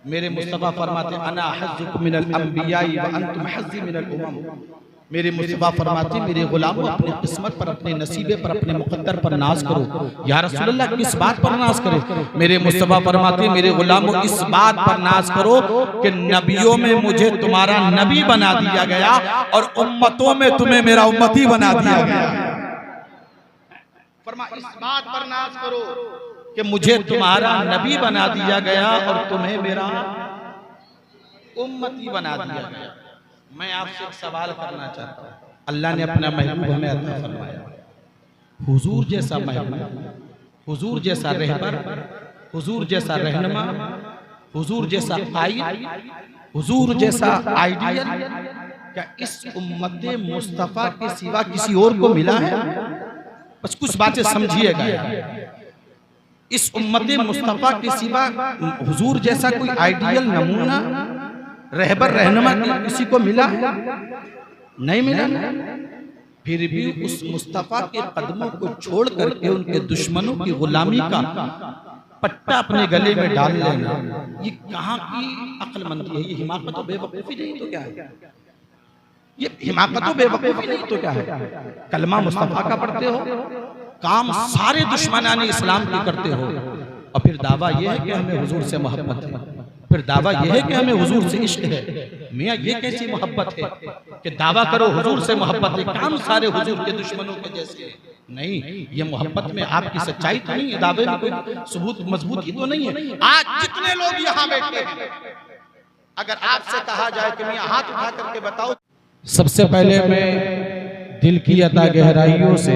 मेरे मुस्तफ़ा फरमाते अना हज़्ज़ुकुम मिनल अंबियाई व अंतुम हज़्ज़ी मिनल उमम। मेरे मुस्तफ़ा फरमाते मेरे गुलामों अपनी किस्मत पर, अपने नसीबे पर, अपने मुक़द्दर पर नाज करो। या रसूलल्लाह किस बात पर नाज करे? मेरे मुस्तफ़ा फरमाते मेरे गुलामों इस बात पर नाज करो कि नबियों में मुझे तुम्हारा नबी बना दिया गया और उम्मतों में तुम्हें मेरा उम्मती बना दिया गया। फरमा इस बात पर नाज करो कि मुझे तुम्हारा नबी बना दिया गया और तुम्हें मेरा उम्मती बना दिया गया। मैं आपसे एक सवाल करना चाहता हूँ। अल्लाह ने अपना महबूब हमें अता फरमाया, हुजूर जैसा महबूब, हुजूर जैसा रहबर, हुजूर जैसा रहनुमा, हुजूर जैसा कायद, हुजूर जैसा आइडियल, क्या इस उम्मत मुस्तफ़ा के सिवा किसी और को मिला है? बस कुछ बातें समझिएगा। इस उम्मत मुस्तफ़ा के सिवा हुजूर जैसा कोई आइडियल नमूना, रहबर, रहनुमा किसी को मिला है? नहीं मिला। फिर भी उस मुस्तफ़ा के कदमों को छोड़ करके उनके दुश्मनों की गुलामी का पट्टा अपने गले में डाल लेना, ये कहाँ की अक्लमंदी है? ये हिमाकत और बेवकूफ़ी नहीं तो क्या है? ये हिमाकत और बेवकूफ़ी नहीं तो क्या है? कलमा मुस्तफ़ा का पढ़ते हो, काम सारे दुश्मनाने इस्लाम की करते हो, और फिर दावा ये है कि हमें हुजूर से मोहब्बत है, फिर दावा यह है कि हमें हुजूर से इश्क है। मियाँ ये कैसी मोहब्बत है कि दावा करो हुजूर से मोहब्बत है, काम सारे हुजूर के दुश्मनों के जैसे है? नहीं, ये मोहब्बत में आपकी सच्चाई तो नहीं है, दावे में कोई सबूत मजबूती तो नहीं है। आज जितने लोग यहाँ बैठे हैं, अगर आपसे कहा जाए कि मियाँ हाथ उठा करके बताओ, सबसे पहले मैं दिल की अता गहराइयों से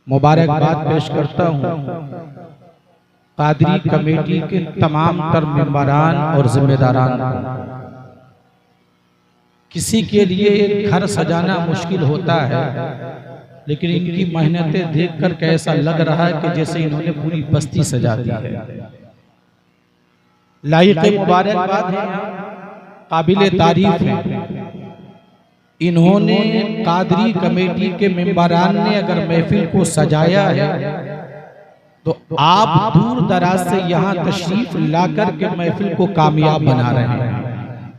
मुबारकबाद पेश करता हूँ कादरी कमेटी के तमाम तर मेंबरान और जिम्मेदारान को। किसी के लिए एक घर सजाना मुश्किल होता है, लेकिन इनकी मेहनतें देखकर कैसा लग रहा है कि जैसे इन्होंने पूरी बस्ती सजा दी है। लायक मुबारकबाद है, काबिल तारीफ है। इन्होंने कादरी कमेटी के मेंबरान ने अगर महफिल को सजाया है तो आप दूर दराज से यहाँ तशरीफ लाकर के महफिल को कामयाब बना रहे हैं।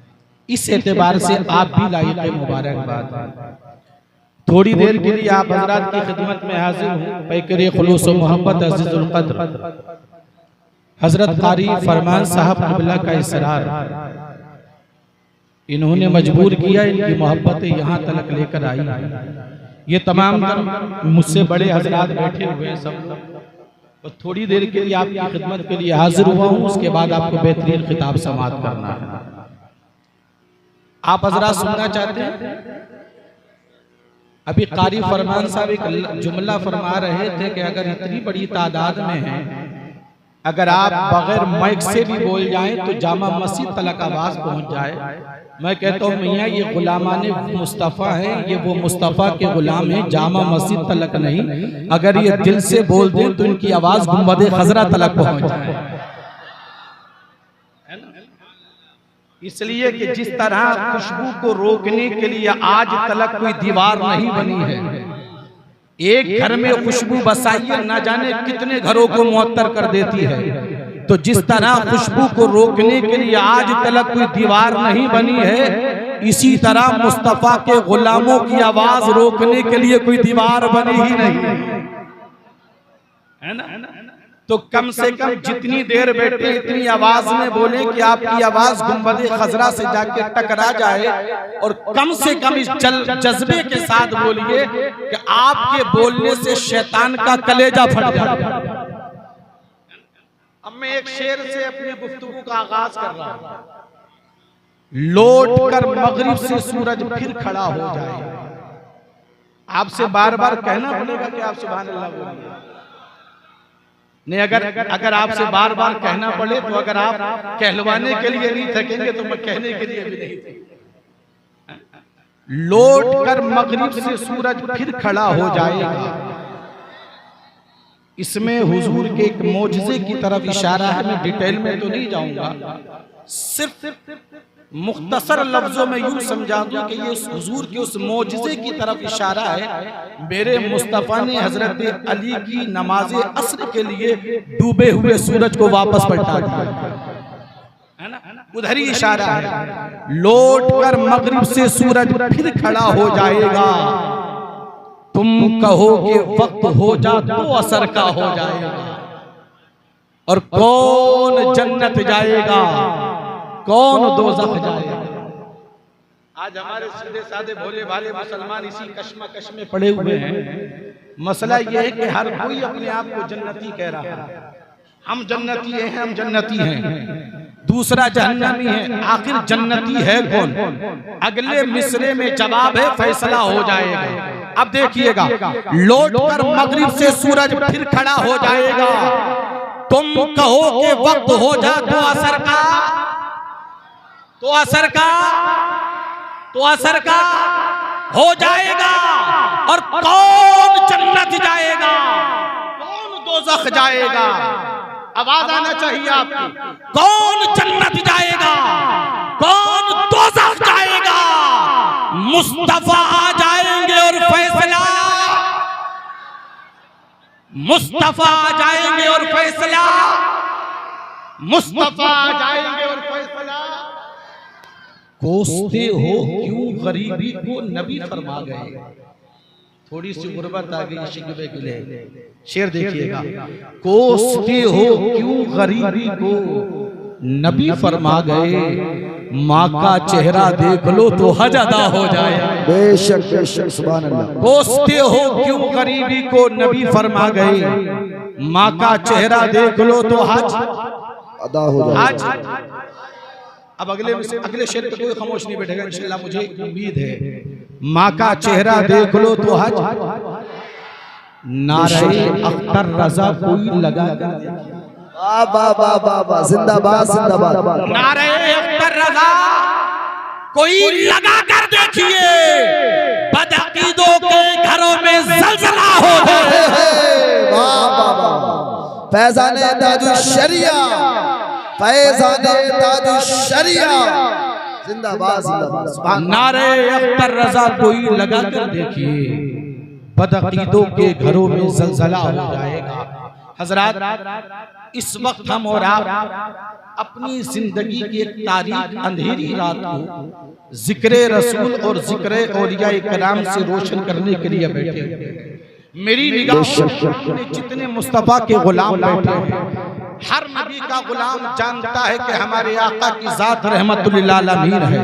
इस एतबार से आप भी लायक मुबारकबाद। थोड़ी देर के लिए आप हजरात की खिदमत में हाजिर हूँ। पैकर खुलूस व मोहब्बत अज़ीज़ुल क़द्र हजरत कारी फरमान साहब क़िबला का इसरार, इन्होंने मजबूर किया, इनकी मोहब्बतें यहाँ तक लेकर आई। ये तमाम मुझसे बड़े हजरात बैठे हुए सब, और थोड़ी देर के लिए आपकी खिदमत के लिए हाजिर हुआ हूँ। उसके बाद आपको बेहतरीन खिताब समात करना है। आप हजरात सुनना चाहते हैं? अभी कारी फरमान साहब एक जुमला फरमा रहे थे कि अगर इतनी बड़ी तादाद में है, अगर आप बगैर माइक से भी बोल जाएं तो जामा मस्जिद तलक आवाज पहुंच जाए। मैं कहता हूँ मियाँ ये गुलामाने मुस्तफ़ा है, ये वो मुस्तफ़ा के गुलाम हैं, जामा मस्जिद तलक नहीं, अगर ये दिल से बोल दें तो इनकी आवाज गुंबद खजरा तलक पहुंच जाए। इसलिए कि जिस तरह खुशबू को रोकने के लिए आज तलक कोई दीवार नहीं बनी है, एक घर में खुशबू बसाइए ना जाने कितने घरों को मुअत्तर कर देती है, तो जिस तरह खुशबू को रोकने के लिए आज तलक कोई दीवार नहीं बनी है, इसी तरह मुस्तफ़ा के गुलामों की आवाज रोकने के लिए कोई दीवार बनी ही नहीं है ना। तो कम से कम जितनी देर बैठे इतनी आवाज में बोले कि आपकी आवाज गुंबद खजरा से जाके टकरा जाए, और कम से कम इस जज्बे के साथ बोलिए कि आपके बोलने से शैतान का कलेजा फट जाए। अब मैं एक शेर से अपनी गुफ्तगू का आगाज कर रहा हूं। लौट कर मगरिब से सूरज फिर खड़ा हो जाए। आपसे बार बार कहना पड़ेगा कि आप सुभान अल्लाह बोलिए। नहीं, अगर आपसे बार बार कहना पड़े तो अगर आप कहलवाने के लिए नहीं थकेंगे तो मैं कहने के लिए भी नहीं थकेंगे। लौट कर मगरिब से सूरज फिर खड़ा हो जाएगा, इसमें हुजूर के एक मोजज़े की तरफ इशारा है। मैं डिटेल में तो नहीं जाऊंगा, सिर्फ मुख्तसर लफ्जों में यूं समझा दूं कि ये हुजूर के उस मोजज़े की तरफ इशारा है। मेरे मुस्तफ़ा ने हजरत अली की नमाज अस्र के लिए डूबे हुए सूरज को वापस पलटा दिया। उधर ही इशारा है। लौट कर मगरिब से सूरज फिर खड़ा हो जाएगा, तुम कहो कि वक्त हो जा तो असर का हो जाएगा। और कौन जन्नत जाएगा, कौन दोज़ख जाएगा। आज हमारे सीधे साधे भोले भाले मुसलमान इसी कश्मकश में पड़े हुए हैं। मसला यह है कि हर कोई अपने आप को जन्नती कह रहा है। हम जन्नती हैं, हम जन्नती हैं, दूसरा जहन्नमी है। आखिर जन्नती है कौन? अगले मिसरे में जवाब है, फैसला हो जाएगा। अब देखिएगा, लौट कर मगरिब से सूरज फिर खड़ा हो जाएगा, तुम कहो कि वक्त हो जा तो असर का, तो असर का, तो असर का हो जाएगा। और कौन जन्नत जाएगा, कौन दोज़ख जाएगा। आवाज आना चाहिए आपकी। कौन जन्नत जाएगा, कौन दोज़ख जाएगा। मुस्तफा आ जाएंगे और फैसला, मुस्तफा आ जाएंगे और फैसला, मुस्तफा आ जाएंगे और फैसला। कोसते हो क्यों गरीबी को, नबी फरमा गए। थोड़ी सी गुर्बत आ गई शिकवे के लिए। शेर देखिएगा, कोसते हो क्यों गरीबी को, नबी फरमा गए। माँ का चेहरा देख लो तो हज अदा हो जाए। बेशक बेशक, सुभान अल्लाह। कोसते हो क्यों गरीबी को, नबी फरमा गए। माँ का चेहरा देख लो तो हज अदा हो जाए। आज अब अगले शेर पे कोई खामोश नहीं बैठेगा इंशाल्लाह, मुझे उम्मीद है। माँ का चेहरा देख लो तो हज, नारे अख्तर रजा कोई लगा कर, वाह जिंदाबाद जिंदाबाद। नारे अख्तर रजा कोई लगा कर देखिए, बदअकीदों के घरों में ज़लज़ला हो जाए। वाह फैज़ाने ताजुश शरिया, फैज़ाने ताजुश शरिया, जिंदाबाद जिंदाबाद। नारे अख्तर रजा कोई लगा कर देखिए, बदअकीदों के घरों में ज़लज़ला हो जाएगा। हज़रात, इस वक्त हम और आप अपनी जिंदगी की एक तारीख अंधेरी रात को जिक्र रसूल और जिक्र औलिया कराम से रोशन करने के लिए बैठे हैं। मेरी निगाह में जितने मुस्तफा के गुलाम बैठे हैं, हर नबी का गुलाम जानता है कि हमारे आका की जात रहमतुल आलमीन है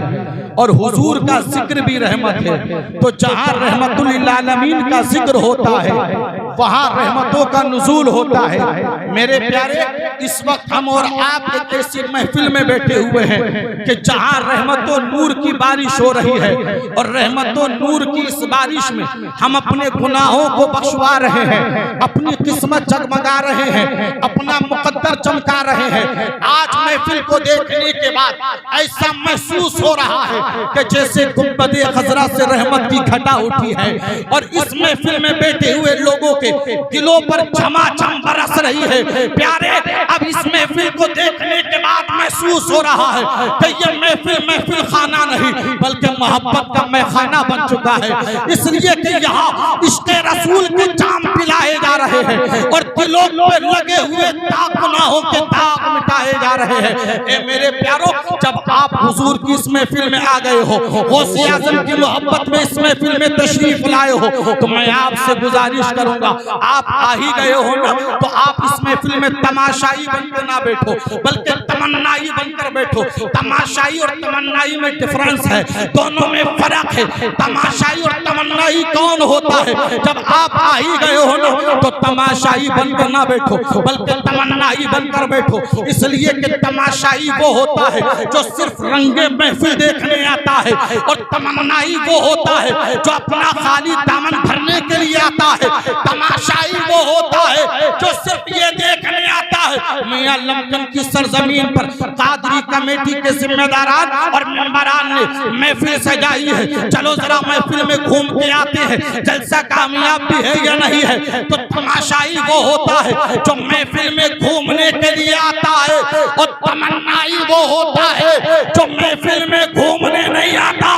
और हुजूर का जिक्र भी रहमत है। तो जहाँ रहमतुल आलमीन का जिक्र होता है वहाँ रहमतों का नुज़ूल होता है। मेरे प्यारे, इस वक्त हम और आप एक ऐसी महफिल में बैठे हुए हैं कि जहाँ रहमतों नूर की बारिश हो रही है और रहमतों नूर की इस बारिश में हम अपने गुनाहों को बख्शवा रहे हैं, अपनी किस्मत जगमगा रहे हैं, अपना मुकद्दर चमका रहे हैं। आज महफिल को देखने के बाद ऐसा महसूस हो रहा है कि जैसे गुंबदे खजरा से रहमत की घटा उठी है और इस महफिल में बैठे हुए लोगों के दिलों पर झमाझम बरस रही है। प्यारे, अब इस महफिल को देखने के बाद महसूस हो रहा है कि ये महफिल खाना नहीं बल्कि मोहब्बत का महखाना बन चुका है। इसलिए कि यहाँ इश्क़े रसूल के जाम पिलाए जा रहे हैं और दिलों पर लगे हुए दाग गुनाहों के दाग मिटाए जा रहे हैं। ए मेरे प्यारों, जब आप हुजूर की इस महफिल में आ गए हो, गौसे आज़म की मोहब्बत में इस महफिल में तशरीफ लाए हो, तो मैं आपसे गुजारिश करूंगा, आप आ ही गए हो ना, तो आप इस महफिल में तमाशाई बनकर ना बैठो बल्कि तमन्नाई बनकर बैठो। तमाशाई और तमन्नाई में डिफरेंस है, दोनों में फर्क है। तमाशाई और तमन्नाई कौन होता है? जब आप आ ही गए हो ना, तो तमाशाई बनकर ना बैठो बल्कि तमन्नाई बनकर बैठो। इसलिए कि तमाशाई वो होता है जो सिर्फ रंगे महफिल देखने आता है और तमन्नाई वो होता है जो अपना खाली दामन भरने के लिए आता है। तमाशाई वो होता है जो सिर्फ ये देखने आता है। मियां लमकम की सरजमीन पर कादरी कमेटी के जिम्मेदारान और मेंबरान ने महफिल सजाई है। चलो जरा महफिल में घूम के आते हैं, जलसा कामयाब भी है या नहीं है। तो तमाशाई वो होता है जो महफिल में घूमने के लिए आता है और तमन्नाई वो होता है जो महफिल में घूमने नहीं आता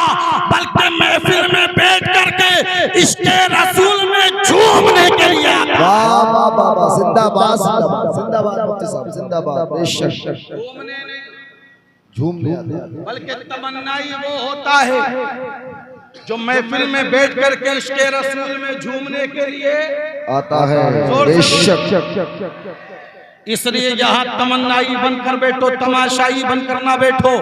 बल्कि महफिल में बैठ करके इश्क़े रसूल में झूमने के लिए आता। वाह वाह वाह, जिंदाबाद जिंदाबाद जिंदाबाद, मुफ्ती साहब जिंदाबाद। बेशक, झूमने आते हैं। बल्कि तमन्नाई वो होता है जो महफिल में बैठ करके इश्क़े रसूल में झूमने के लिए आता है। बेशक इसलिए यहाँ तमन्नाई बनकर बैठो, तमाशाई बनकर ना बैठो।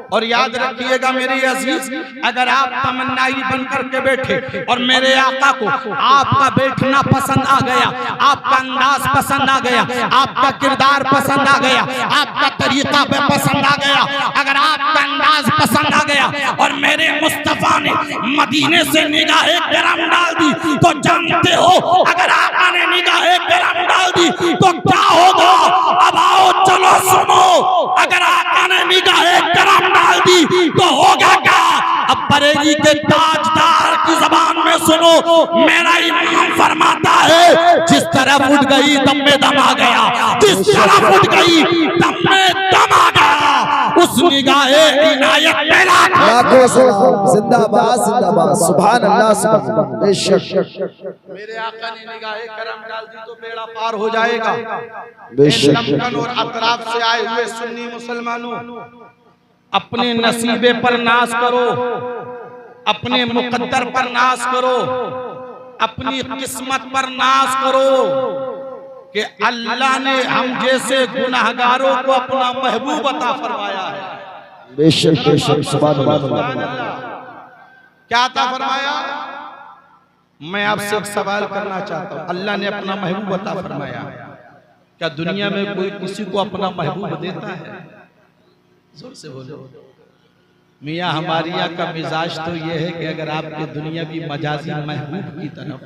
और याद रखिएगा मेरे अजीज, अगर आप तमन्नाई बनकर के बैठे और मेरे आका को आपका बैठना पसंद आ गया, आपका अंदाज पसंद आ गया, आपका किरदार पसंद आ गया, आपका तरीका पसंद आ गया, अगर आपका अंदाज पसंद आ गया और मेरे मुस्तफा ने मदीने से निगाहे करम डाल दी, तो जानते हो अगर आका ने निगाहे करम डाल दी तो क्या होगा? अब आओ चलो सुनो, अगर आका ने निगाहे करम डाल दी तो होगा क्या? अब बरेली के ताजदार की जबान में सुनो, मेरा इमाम फरमाता है जिस तरफ उठ गई दम में दम आ गया, जिस तरफ उठ गई दम में दम आ गया, उस निगाहे इनायत में लाखों सलाम। जिंदाबाद जिंदाबाद, सुभान अल्लाह सुभान अल्लाह। बेशक मेरे आका ने निगाहे करम डाल दी तो बेड़ा पार हो जाएगा। बेशक लमकन और अतराफ से आए हुए सुन्नी मुसलमानों, अपने नसीबे पर नाज करो, अपने मुकद्दर पर नाज करो, अपनी किस्मत पर नाज करो कि अल्लाह ने हम जैसे गुनाहगारों को अपना महबूब अता फरमाया है। बेशक बेशक, सुभान अल्लाह। क्या अता फरमाया? मैं आपसे एक सवाल करना चाहता हूँ, अल्लाह ने अपना महबूब अता फरमाया, क्या दुनिया में कोई किसी को अपना महबूब देता है? जोर से बोलो। मियाँ हमारी यहाँ का मिजाज तो ये है कि अगर आपके दुनियावी मजाजी महबूब की तरफ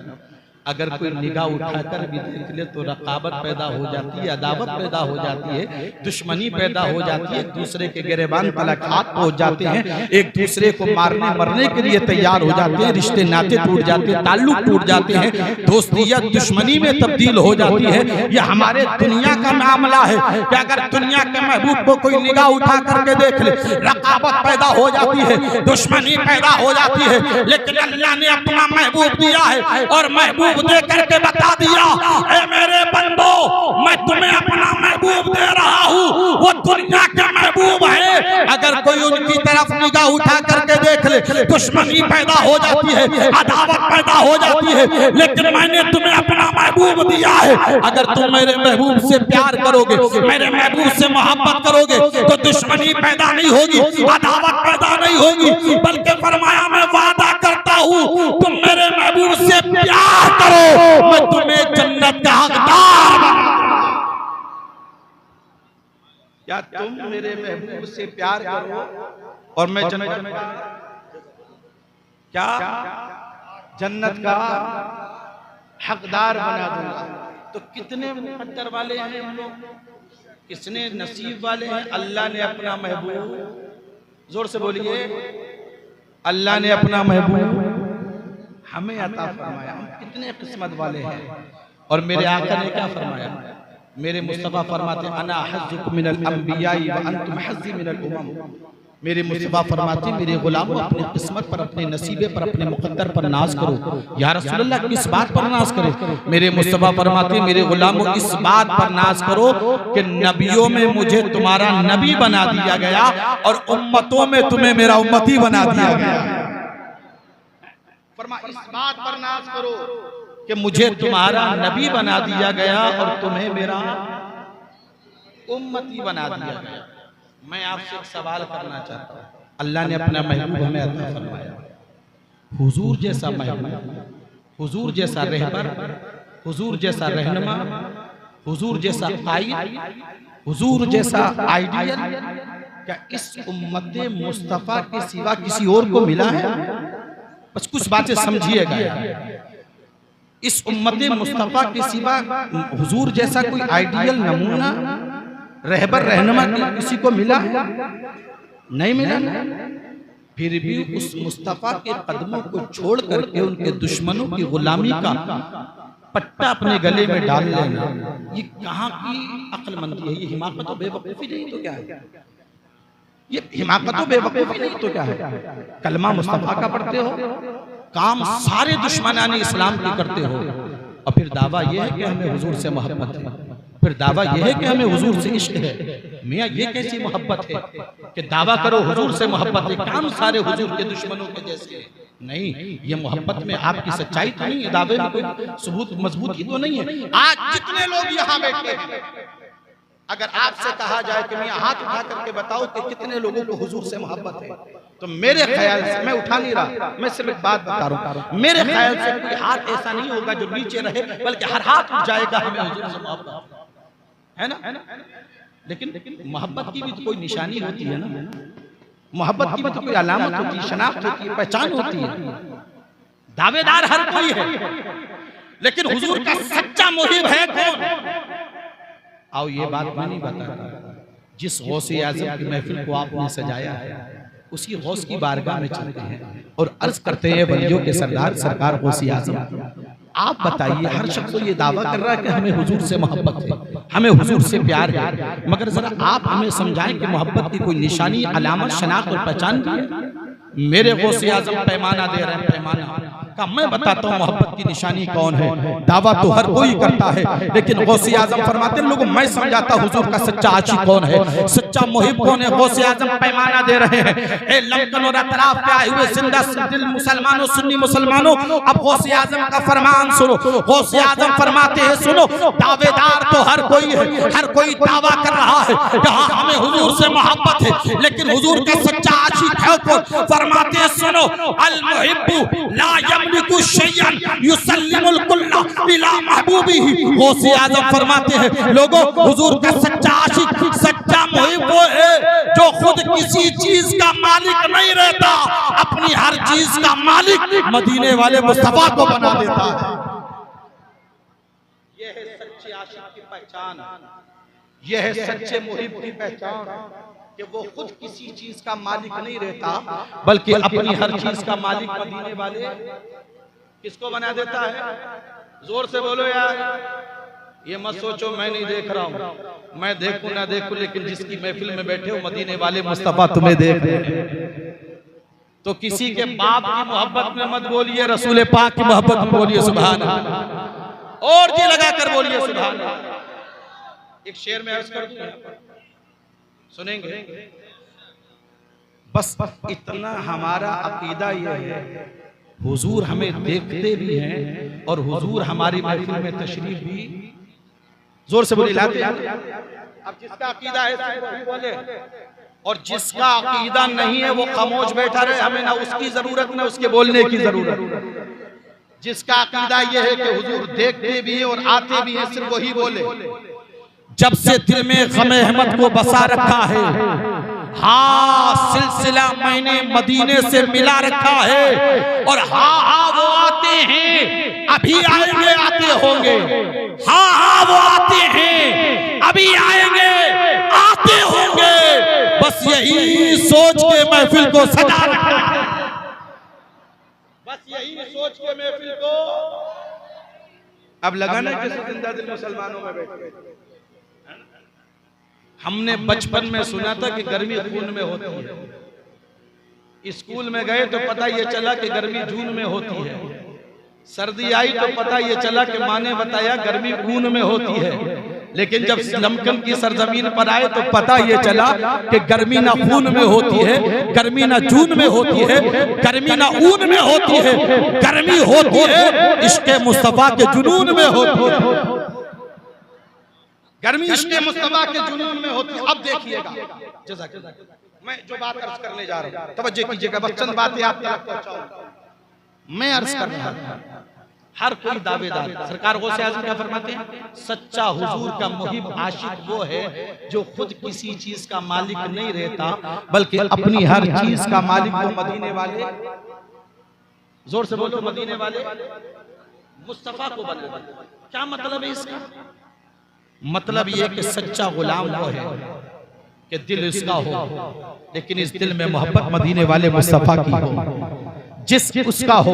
अगर कोई निगाह उठाकर भी देख ले तो रकाबत पैदा हो जाती है, अदावत पैदा हो जाती है, दुश्मनी पैदा हो जाती है, एक दूसरे के गिरेबान तलाक़ात हो जाते हैं, एक दूसरे को मारने मरने के लिए तैयार हो जाते हैं, रिश्ते नाते टूट जाते हैं, ताल्लुक टूट जाते हैं, दोस्तियत दुश्मनी में तब्दील हो जाती है। यह हमारे दुनिया का मामला है कि अगर दुनिया के महबूब को कोई निगाह उठा करके देख ले, रकाबत पैदा हो जाती है, दुश्मनी पैदा हो जाती है। लेकिन अल्लाह ने अपना महबूब दिया है और महबूब दे करके बता दिया, ऐ मेरे बंदो मैं तुम्हें अपना महबूब दे रहा हूँ, वो दुनिया के महबूब है। अगर कोई उनकी तरफ निगाह उठा करके देख ले, दुश्मनी पैदा हो जाती है, अदावत पैदा हो जाती है, लेकिन मैंने तुम्हें अपना महबूब दिया है। अगर तुम मेरे महबूब से प्यार करोगे, मेरे महबूब से मोहब्बत करोगे तो दुश्मनी पैदा नहीं होगी, अदावत पैदा नहीं होगी, बल्कि फरमाया मैं वादा करता हूँ तुम मेरे महबूब से प्यार करो, मैं तुम्हें जन्नत का हकदार बना। क्या तुम मेरे महबूब से प्यार करो और मैं जन्नत का क्या जन्नत का हकदार बना दूंगा? तो कितने मुकद्दर वाले हैं हम लोग, कितने नसीब वाले हैं। अल्लाह ने अपना महबूब, जोर से बोलिए, अल्लाह ने अपना महबूब हमें अता फरमाया। हम कितने किस्मत वाले हैं। और मेरे आका ने क्या फरमाया? मेरे मुस्तफा फरमाते अना हज़्ज़ुकुम मिनल अंबियाई व अंतुम हज़्ज़ी मिनल उमम। मेरे मुस्तफा फरमाते मेरे गुलामों अपनी किस्मत पर, अपने नसीबे पर, अपने मुकद्दर पर नाज करो। या रसूलल्लाह किस बात पर नाज करे? मेरे मुस्तफा फरमाते मेरे गुलामों इस बात पर नाज करो कि नबियों में मुझे तुम्हारा नबी बना दिया गया और उम्मतों में तुम्हें मेरा उम्मती बना दिया गया। इस बात पर नाज करो कि मुझे तुम्हारा नबी बना दिया गया और तुम्हें मेरा उम्मती बना दिया गया। मैं आपसे एक सवाल करना चाहता हूँ, अल्लाह ने अपना महबूब हमें अता फरमाया, हुजूर जैसा महबूब, हुजूर जैसा रहबर, हुजूर जैसा रहनुमा, हुजूर जैसा कायद, हुजूर जैसा आइडियल, क्या इस उम्मत मुस्तफा के सिवा किसी और को मिला है? बस कुछ बातें समझिएगा। इस उम्मत मुस्तफा के सिवा हुजूर जैसा कोई आइडियल नमूना रहबर रहनुमा किसी को मिला है? नहीं मिला। फिर भी उस मुस्तफा के कदमों को छोड़ करके उनके दुश्मनों की गुलामी का पट्टा अपने गले में डाल लेना, ये कहाँ की अक्लमंदी है? ये हिमाकत और बेवकूफी नहीं तो क्या है? ये हिमाकत और बेवकूफी नहीं तो क्या है? कलमा मुस्तफा का पढ़ते हो, काम सारे दुश्मनाने इस्लाम की करते हो, और फिर दावा ये है कि हमें हुजूर से मोहब्बत है। फिर दावा यह है कि हमें हुजूर से इश्क है। मियाँ ये कैसी मोहब्बत है कि दावा करो हुजूर से मोहब्बत है, काम सारे हुजूर के दुश्मनों के जैसे हैं। नहीं, ये मोहब्बत में आपकी सच्चाई तो नहीं है, दावे में कोई सबूत मजबूती तो नहीं है। आज जितने लोग यहाँ बैठे हैं, अगर आपसे कहा जाए कि मियाँ हाथ उठा करके बताओ कि कितने लोगों को हुजूर से मोहब्बत है, तो मेरे ख्याल से, मैं उठा नहीं रहा, मैं सिर्फ एक बात बता रहा हूँ, मेरे ख्याल से कोई हाथ ऐसा नहीं होगा जो नीचे रहे, बल्कि हर हाथ उठ जाएगा हमें हुजूर से मोहब्बत है ना। लेकिन मोहब्बत की भी तो कोई निशानी होती है ना, मोहब्बत की भी तो कोई अलामत होती है, शनाख्त होती है, पहचान होती है। दावेदार हर कोई है, लेकिन हुजूर का सच्चा मुहिब है कौन? आओ ये बात मैं नहीं बताता, जिस गौसे आज़म की महफिल को आपने सजाया है उसी गौस की बारगाह में चलते हैं और अर्ज करते हैं वलियों के सरदार सरकार गौसे आज़म, आप बताइए, हर शख्स तो ये दावा कर रहा है कि हमें हुजूर से मोहब्बत है, हमें हुजूर से प्यार है, मगर जरा आप हमें समझाएं कि मोहब्बत की कोई निशानी, अलामत, शनाख्त और पहचान भी है। मेरे गौसे आज़म पैमाना दे रहे हैं, पैमाना का मैं बताता हूँ मोहब्बत की निशानी कौन है। दावा तो हर कोई करता है, लेकिन गौसे आज़म फरमाते हैं लोगों मैं समझाता हुजूर का सच्चा आशिक कौन है, सच्चा मुहिब कौन है। गौसे आज़म पैमाना दे रहे हैं, ए लमकन और अतराफ के आए हुए जिंदा दिल मुसलमानों, सुन्नी मुसलमानों, अब गौसे आज़म का फरमान सुनो। गौसे आज़म फरमाते हैं सुनो, दावेदार तो हर कोई है, हर कोई दावा कर रहा है यहाँ हमें हुजूर से मोहब्बत है, लेकिन हुजूर का सच्चा आशिक है कौन? फरमाते हैं सुनो, अल मुहिब्बु ला यमलिकु शैयन युसल्लिमुल कुल्ला इला महबूबिही। गौसे आज़म फरमाते हैं लोगों, हुजूर का सच्चा आशिक, सच्चा मुहिब वो है जो खुद किसी चीज का मालिक नहीं रहता, अपनी हर चीज का मालिक मदीने वाले मुस्तफा को बना देता है। यह है सच्चे आशिक की पहचान, यह है सच्चे मुहिब की पहचान कि वो खुद किसी चीज का मालिक नहीं रहता, बल्कि अपनी हर चीज का मालिक मदीने वाले किसको बना देता है। जोर से बोलो यार, ये मत सोचो मैं नहीं देख रहा हूँ, मैं देखूं ना देखूं, लेकिन जिसकी महफिल में बैठे हो मदीने वाले मुस्तफा तुम्हें देख रहे हैं। तो किसी के बाप की मोहब्बत में मत बोलिए, रसूल पाक की मोहब्बत में बोलिए सुभान अल्लाह, और जी लगा कर बोलिए सुभान अल्लाह। एक शेर में अर्ज कर दूं, सुनेंगे? बस इतना हमारा अकीदा यह है, हुजूर हमें देखते भी हैं और हुजूर हमारी महफिल में तशरीफ भी, जोर से बोली, लाते हैं। अब जिसका अकीदा है वही बोले, और जिसका अकीदा नहीं है वो खामोश बैठा रहे, हमें ना उसकी जरूरत ना उसके बोलने की जरूरत। जिसका अकीदा यह है कि हुजूर देखते भी है और आते भी हैं, सिर्फ वही बोले। जब से दिल में गम अहमद को बसा रखा है, हाँ सिलसिला मैंने मदीने से मिला रखा है, और हाँ हाँ वो आते हैं, अभी आएंगे, आते होंगे, हाँ हाँ वो आते हैं, अभी आएंगे, आते होंगे। बस यही सोच के महफिल को सजा रखा है, बस यही सोच के महफिल को। अब लगाना जैसे जिंदा दिल मुसलमानों में बैठे। हमने बचपन में सुना था कि गर्मी खून में होती है, स्कूल में गए तो पता ये चला कि गर्मी जून में होती है, सर्दी आई तो पता ये चला कि माँ ने बताया गर्मी खून में होती है, लेकिन जब लमकन की सरजमीन पर आए तो पता ये चला कि गर्मी ना खून में होती है, गर्मी ना जून में होती है, गर्मी ना ऊन में होती है, गर्मी होती है इश्क़ मुस्तफा के जुनून में होती है। गर्मी इश्क़ मुस्तफा के जुनून में होती है। अब देखिएगा, मैं जो बात अर्ज करने जा रहा हूँ तवज्जो कीजिएगा, बस चंद बातें आप तक पहुंचाऊं। मैं अर्ज कर रहा हूं, हर कोई दावेदार, सरकार गौसे आज़म क्या फरमाते हैं, सच्चा हुजूर का मुहिब आशिक वो है जो खुद किसी चीज का मालिक नहीं रहता, बल्कि अपनी हर चीज का मालिक वो मदीने वाले, जोर से बोलो, मदीने वाले मुस्तफा को बना देता। क्या मतलब है इसका? मतलब ये कि सच्चा गुलाम वो है कि दिल इसका हो, लेकिन इस दिल में मोहब्बत मदीने वाले मुस्तफा की हो। जिस उसका हो,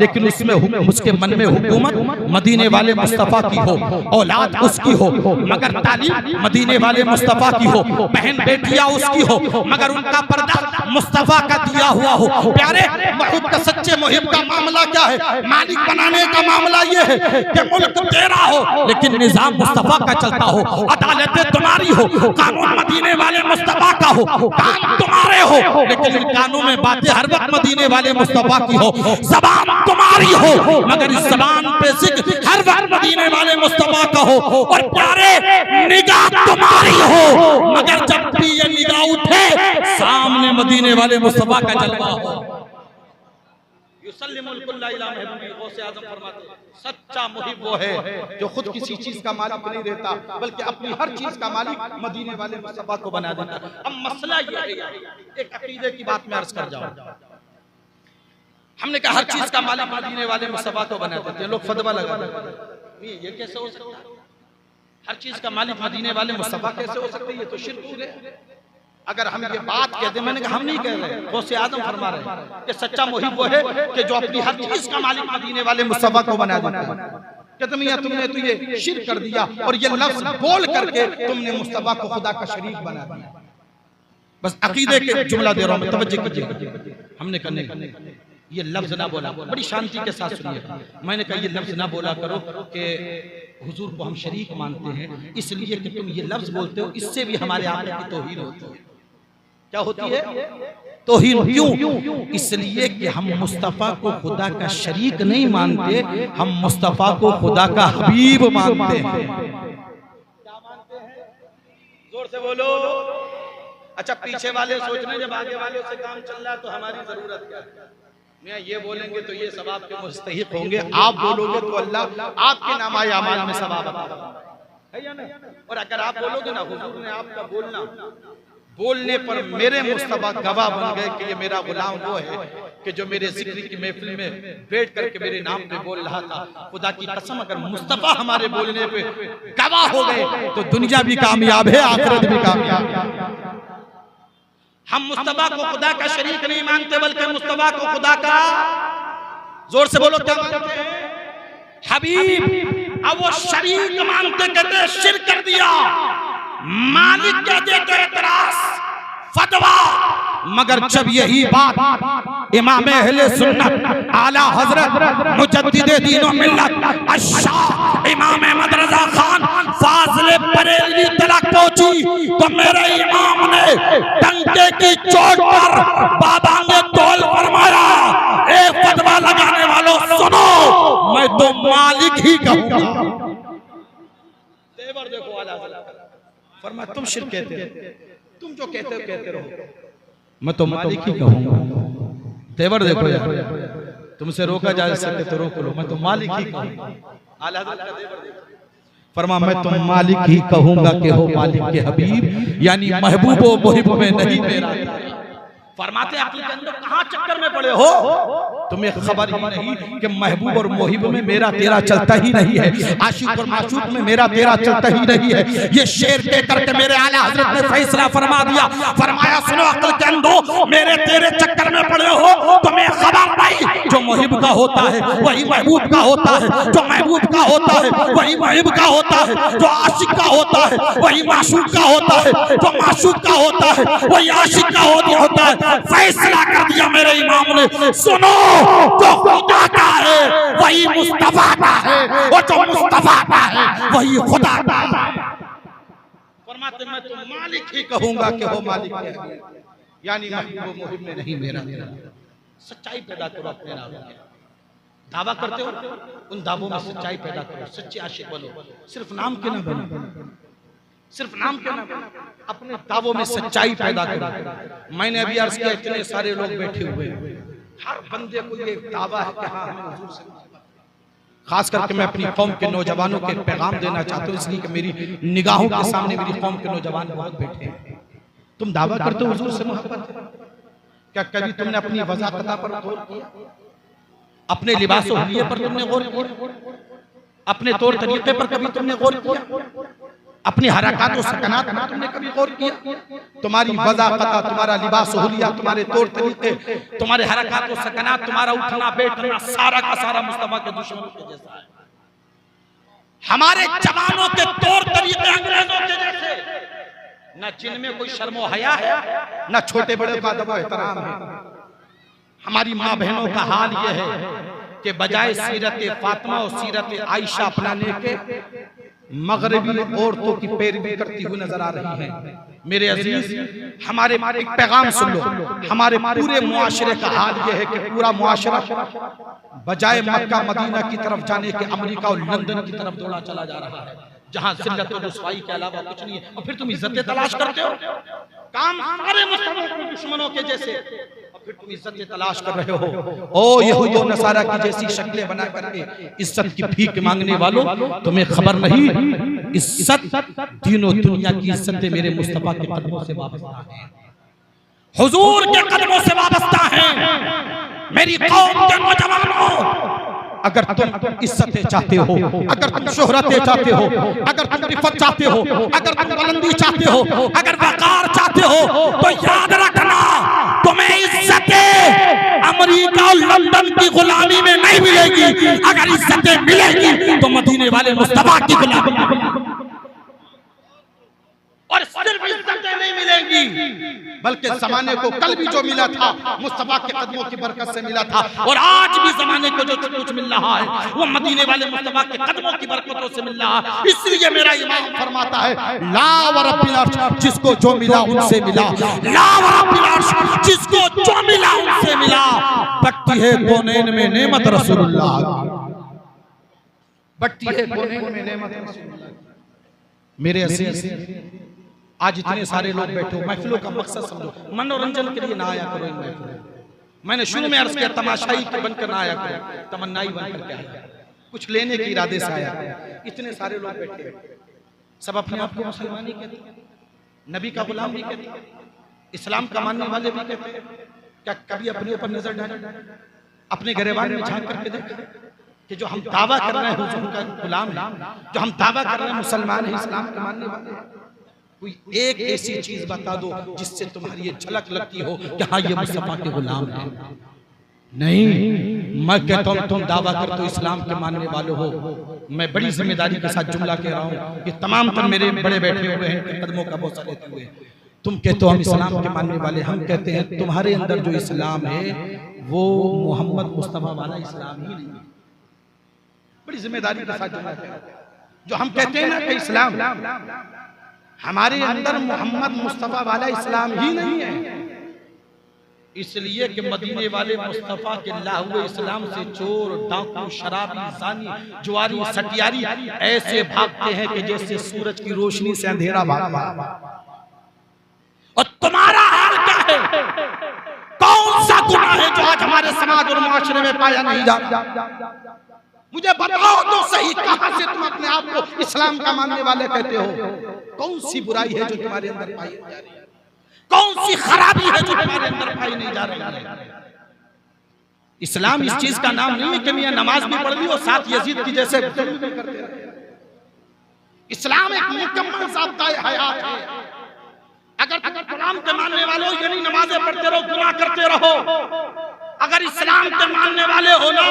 लेकिन उसमें उसके मन में हुकूमत मदीने वाले मुस्तफ़ा की हो, औलाद उसकी हो मगर तालीम मदीने वाले मुस्तफ़ा की हो, बहन बेटियां उसकी हो मगर उनका पर्दा मुस्तफ़ा का दिया हुआ हो। प्यारे महबूब का, सच्चे मुहिब का मामला क्या है? मालिक बनाने का मामला ये है कि मुल्क तेरा हो लेकिन निजाम मुस्तफ़ा का चलता हो, अदालतें तुम्हारी हो, कानून मदीने वाले मुस्तफ़ा का हो, काम तुम्हारे हो लेकिन इन कानून में बातें हर वक्त मदीने वाले मुस्तफ़ा की हो, ज़बान तुम्हारी हो मगर इस ज़बान पे जिक्र हर वक्त मदीने वाले मुस्तफ़ा का हो। और प्यारे निगाह तुम्हारी हो मगर जब भी ये निगाह उठे सामने मदीने वाले मुस्तफ़ा का जलवा हो। सच्चा मुहिब वो है जो खुद किसी चीज का मालिक नहीं रहता बल्कि अपनी हर चीज का मालिक मदीने वाले मुस्तफ़ा को बना देता। अब मसला ये है, एक अकीदे की बात में अर्ज कर जाऊं। हमने कहा हर चीज का मालिक मदीने वाले मुस्तफ़ा को बना देते हैं, लोग फतवा लगा देते हैं ये कैसे हो सकता है? हर चीज का मालिक मदीने वाले मुस्तफ़ा कैसे हो सकता है? ये तो शिर्क हो गया। अगर हम ये बात कहते, मैंने कहा हम नहीं कह रहे, गौसे आज़म फरमा रहे हैं कि सच्चा मुहिब वो है कि जो अपनी हर चीज का मालिक मदीने वाले मुस्तफ़ा को बना देता है। कहते मियां तुमने तो ये शिर्क कर दिया और ये लफ्ज बोल करके तुमने मुस्तफ़ा को खुदा का शरीक बना दिया। बस अकीदे के जुमला दे रहा हूं, तवज्जो कीजिए। हमने कहने ये लफ्ज ना बोला, बड़ी शांति के साथ सुनिए। मैंने कहा ये लफ्ज ना बोला करो कि हुजूर को हम शरीक मानते हैं, इसलिए कि तुम ये लफ्ज बोलते हो, इससे भी हमारे आका की तौहीन होती है। क्या होती है? तौहीन। क्यों? इसलिए कि हम मुस्तफ़ा को खुदा का शरीक नहीं मानते, हम मुस्तफ़ा को खुदा का हबीब मानते हैं। क्या मानते हैं? जोर से बोलो। अच्छा, पीछे वाले सोच रहे जब आगे वालों से काम चल रहा है तो हमारी जरूरत क्या है? मैं ये बोलेंगे तो ये सवाब के मुस्तहिक होंगे, आप बोलोगे तो अल्लाह आपके नामाए अमाल में सवाब है या नहीं? और अगर आप बोलोगे ना, हुजूर ने आपका बोलने पर मेरे मुस्तफ़ा गवाह बन गए कि ये मेरा गुलाम वो है कि जो मेरे जिक्र की महफिल में बैठ करके मेरे नाम पे बोल रहा था। खुदा की कसम अगर मुस्तफ़ा हमारे बोलने पे गवाह हो गए तो दुनिया भी कामयाब है, आखिरत भी कामयाब है। हम मुस्तफ़ा को खुदा का शरीक नहीं मानते बल्कि मुस्तफ़ा को खुदा का, जोर से बोलो, क्या मानते हैं? हबीब। अब वो शरीक मानते, कहते शिर्क कर दिया। मालिक कहते तो एतराज, फतवा। मगर जब यही बात इमाम अहले सुन्नत आला हजरत मुजद्दिदे दीन व मिल्लत अश-शाह इमाम अहमद रज़ा खान फाज़िल बरेलवी तक पहुंची तो मेरे इमाम ने डंके की चोट पर बाबा ने तौल फरमाया, एक फतवा लगाने वालों सुनो, मैं तो मालिक ही कहूंगा। तेवर देखो आला फरमाया तुम शिर्क कहते हो, तुम जो कहते हो कहते रहो, मैं तो मालिक ही कहूंगा। तेवर देखो यार, तुमसे रोका जा सके तो रोक लो, मैं तो मालिक ही कहूंगा। आला हज़रत का तेवर देखो। फरमा मैं तो मालिक ही कहूंगा कि हो मालिक के हबीब, यानी महबूब व मुहिब में नहीं मेरा। फरमाते अक्ल के अंदर कहां चक्कर में पड़े हो? तुम्हें खबर ही नहीं कि महबूब और मोहिब में मेरा तेरा चलता ही नहीं है, आशिक और माशूक में मेरा तेरा चलता ही नहीं है। ये शेर कह करके मेरे आला हजरत ने फैसला फरमा दिया। फरमाया सुनो अक्ल के अंदर, मेरे तेरे चक्कर में पड़े हो तुम्हें खबर नहीं, जो मोहिब का होता है वही महबूब का होता है, जो महबूब का होता है वही मोहिब का होता है, जो आशिक का होता है वही माशूक का होता है, जो माशूक का होता है वही आशिक का होता है। फैसला कर दिया मेरे इमाम ने, सुनो जो खुदा का है वही मुस्तफा का है, और जो मुस्तफा का है वही खुदा का है। फरमाते मैं तो मालिक ही कहूंगा कि हो मालिक है, यानी महबूब मुहिब में नहीं मेरा। सच्चाई पैदा करो अपने नाम में। दावा करते हो उन दावों में सच्चाई पैदा करो, सच्चे आशिक बनो। सिर्फ नाम के ना बनो, सिर्फ नाम के ना बनो, अपने दावों में सच्चाई पैदा करो। मैंने अभी अर्ज किया इतने सारे लोग बैठे हुए हैं, हर बंदे को ये दावा है कि हाँ हमें हुजूर से, खास करके मैं अपनी कौम के नौजवानों के पैगाम देना चाहता हूँ, इसलिए कि मेरी निगाहों के सामने मेरी कौम के नौजवान बहुत बैठे हैं। तुम दावा करते हो हुजूर से मोहब्बत, क्या कभी तुमने अपनी वज़ाक़त पर गौर किया? अपने लिबास और हुलिये पर तुमने गौर किया? अपने तौर तरीके पर कभी तुमने गौर किया? अपनी हरकत और सकनात में तुमने कभी गौर किया? तुम्हारी वज़ाक़त, तुम्हारा लिबास हुलिया, तुम्हारे तौर तरीके, तुम्हारे हरकत और सकनात, तुम्हारा उठना बैठना सारा का सारा मुस्तफा के दुश्मनों के जैसा है। हमारे जवानों के तौर तरीके अंग्रेजों के जैसे, न जिनमें कोई शर्मो हया है, न छोटे बड़े का अदब एहतराम है। हमारी माँ बहनों का हाल यह है कि बजाय सीरत फातिमा और सीरत आयशा अपनाने के मगरबी औरतों की पैरवी करती हुई नजर आ रही है। मेरे अजीज, हमारे एक पैगाम सुन लो। हमारे पूरे मुआशरे का हाल यह है कि पूरा मुआशरा बजाय मक्का मदीना की तरफ जाने के अमेरिका और लंदन की तरफ दौड़ा चला जा रहा है, जहां जिल्लत और रुसवाई के अलावा कुछ नहीं है। और फिर तुम इज्जतें तलाश करते हो, काम सारे मुस्लिम दुश्मनों के जैसे, और फिर तुम इज्जतें तलाश कर रहे हो। ओ यहूद और नसारा की जैसी शक्लें बना करके इज्जत की भीख मांगने वालों, तुम्हें खबर नहीं, इज्जत तीनों दुनिया की इज्जतें मेरे मुस्तफा के कदमों से वाबस्ता हैं, हुजूर के कदमों से वाबस्ता हैं। मेरी कौम के नौजवानों, अगर तुम इज्जतें चाहते हो, अगर तुम शोहरतें चाहते हो, अगर तुम रिफत चाहते हो, अगर तुम बुलंदी चाहते हो, अगर वकार चाहते हो, तो याद रखना तुम्हें इज्जतें अमेरिका और लंदन की गुलामी में नहीं मिलेगी। अगर इज्जतें मिलेगी तो मदीने वाले मुस्तफा की गुलामी में। और सिर्फ इज्जतें नहीं मिलेंगी, बल्कि जमाने को कल भी जो मिला था मुस्तफा के कदमों की बरकत से मिला था, और आज भी जमाने को जो कुछ मिल रहा है वो मदीने वाले मुस्तफा के कदमों की बरकतों से मिल रहा है। इसलिए मेरा इमाम फरमाता है, ला व रब्बिल अर्श, जिसको जो मिला उनसे मिला, ला व रब्बिल अर्श, जिसको जो मिला उनसे मिला। बट्टी है कौनैन में नेमत रसूलुल्लाह, बट्टी है कौनैन में नेमत रसूलुल्लाह। मेरे अजीज, आज इतने सारे लोग बैठे हो, महफिलों का मकसद समझो, मनोरंजन के लिए ना आया करो इन महफिलों। मैंने शुरू में अर्ज किया, तमाशाई बनकर ना आया करो, तमन्नाई बनकर के आया, कुछ लेने के इरादे से आया करो। इतने सारे लोग बैठे, सब अपने आप को मुसलमान ही कहते हैं, नबी का गुलाम भी कहते हैं, इस्लाम का मानने वाले भी कहते हैं। क्या कभी अपने ऊपर नजर डाले, अपने गिरबान में झांक करके देखा कि जो हम दावा कर रहे हैं हुजूर का गुलाम है, जो हम दावा कर रहे हैं मुसलमान है, इस्लाम के मानने वाले हैं, कोई एक ऐसी चीज बता दो जिससे तुम्हारी ये झलक लगती हो कि हाँ ये मुस्तफा के गुलाम है। नहीं, मैं कहता हूं तुम दावा कर तो इस्लाम के मानने वाले हो। मैं बड़ी जिम्मेदारी के साथ जुमला कह रहा हूं कि तमाम तुम मेरे बड़े बैठे हुए हैं, कदमों का बोसा लेते हुए, तुम कहते हो हम इस्लाम के मानने वाले, हम कहते हैं तुम्हारे अंदर जो इस्लाम है वो मोहम्मद मुस्तफा वाला इस्लाम ही नहीं है। बड़ी जिम्मेदारी के साथ जुमला कह रहा हूं। जो हम कहते हैं ना कि इस्लाम, हमारे अंदर मोहम्मद मुस्तफा वाला इस्लाम ही नहीं है। इसलिए कि मदीने वाले मुस्तफा के लाहुए इस्लाम से चोर, डाकू, शराबी, जानी, जुआरी, सटियारी ऐसे भागते हैं कि जैसे सूरज की रोशनी से अंधेरा भागता है। और तुम्हारा हाल क्या है? कौन सा गुनाह है जो आज हमारे समाज और मुआशरे में पाया नहीं जाता? मुझे बताओ तो सही, कहां से तुम अपने आप को इस्लाम का मानने वाले कहते हो? कौन सी बुराई है जो तुम्हारे अंदर पाई जा रही है? कौन सी खराबी है जो तुम्हारे अंदर पाई नहीं जा रही है? इस्लाम इस चीज का नाम नहीं है कि मैं नमाज भी पढ़ ली और साथ यजीद की जैसे करते रहे। इस्लाम एक मुकम्मल ज़ाब्ता हयात है। अगर इस्लाम के मानने वाले हो यानी नमाजें पढ़ते रहो, गुनाह करते रहो, अगर इस्लाम के मानने वाले हो ना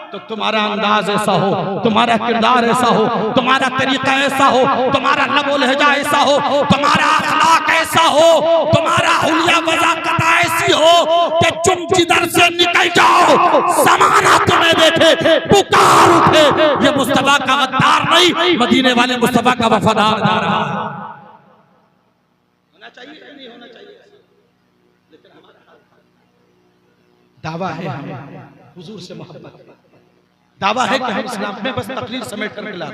तो तुम्हारा अंदाज ऐसा हो, तुम्हारा किरदार ऐसा हो, तुम्हारा तरीका ऐसा हो, तुम्हारा लबो लहजा ऐसा हो, तुम्हारा अखलाक ऐसा हो, तुम्हारा हुलिया वज़ाक़त ऐसी हो कि तुम जिधर से निकल जाओ ज़माना तुम्हें देखे, पुकार उठे, ये मुस्तफा का गद्दार नहीं, मदीने वाले मुस्तफा का वफादार जा रहा है। होना चाहिए या नहीं होना चाहिए? लेकिन हमारा दावा है हमें हुजूर से मोहब्बत, दावा है कि हम इस्लाम में बस तकरीर समेट कर मिला,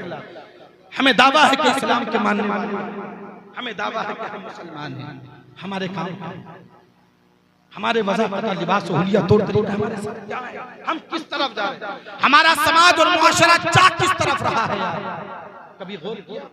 हमें दावा है कि इस्लाम के मानने वाले, हमें दावा है कि हम मुसलमान हैं। हमारे काम, हमारे वज़ाक़त, लिबास, हुलिया, तौर तरीका हमारे साथ क्या है? हम किस तरफ जा रहे हैं? हमारा समाज और मुआशरा किस तरफ रहा है? कभी गौर किया?